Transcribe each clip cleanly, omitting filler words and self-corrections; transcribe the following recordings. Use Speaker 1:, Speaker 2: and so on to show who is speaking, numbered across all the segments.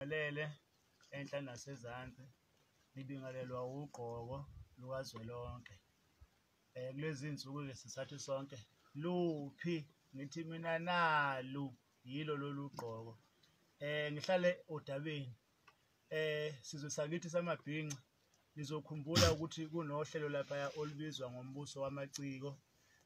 Speaker 1: Ngibingelele enhla nasezansi, ngibingelelwa ugqoko lukazwelonke. Kulezi nsuku-ke sisathi sonke luphi, ngithi mina nalu yilo lolu gqoko. Ngihlale odabeni, sizwe sakithi samabhinca, nizokhumbula ukuthi kunohlelo laphaya olubizwa ngombuso wamaciko,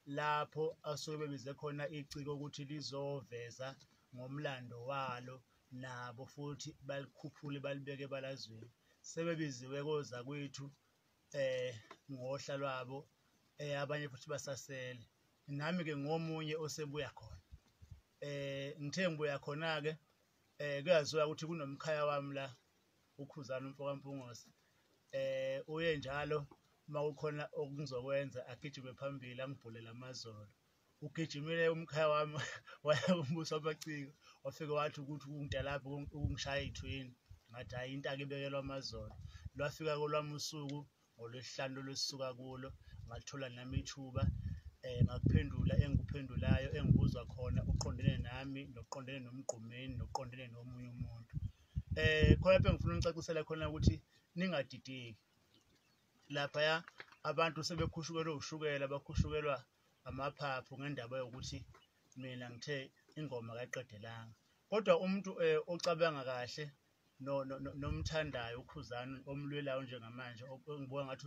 Speaker 1: lapho asuke bebize khona iciko ukuthi lizoveza ngomlando walo, nabo futhi balikhuphule balibeke ebalazweni. Sebebiziwe kozakwethu ngohla lwabo, abanye futhi basasele. Nami-ke ngomunye osebuya khona. Ngithe ngibuya khona-ke kuyaziwa ukuthi kunomkhaya wami la, uKhuzani umfokaMpungose. Uye njalo uma kukhona okuzokwenza agijime phambili angibhulele amazolo. Ugijimile umkhaya wami waya kumbuso wamaciko, wafike wathi ukuthi ungidelaphi ukungishaya ey'thweni. Ngathi hhayi into akibekelwa amazolo. Lwafika kolwami usuku ngoLwesihlanu lolu esisuka kulo, ngathola nami ithuba ngakuphendula engikuphendulayo, engibuzwa khona okuqondene nami, nokuqondene nomgqumeni, nokuqondene nomunye umuntu. Khona lapho engifuna unicacisela khona ukuthi ningadideki. Laphaya abantu sebekhushukelwe ushukela, bakhushukelwa amaphaphu ngendaba yokuthi mina ngithe ingoma kayiqedelanga. Kodwa umuntu ocabanga kahle nomthandayo uKhuzani, omlwelayo njengamanje, engibuka ngathi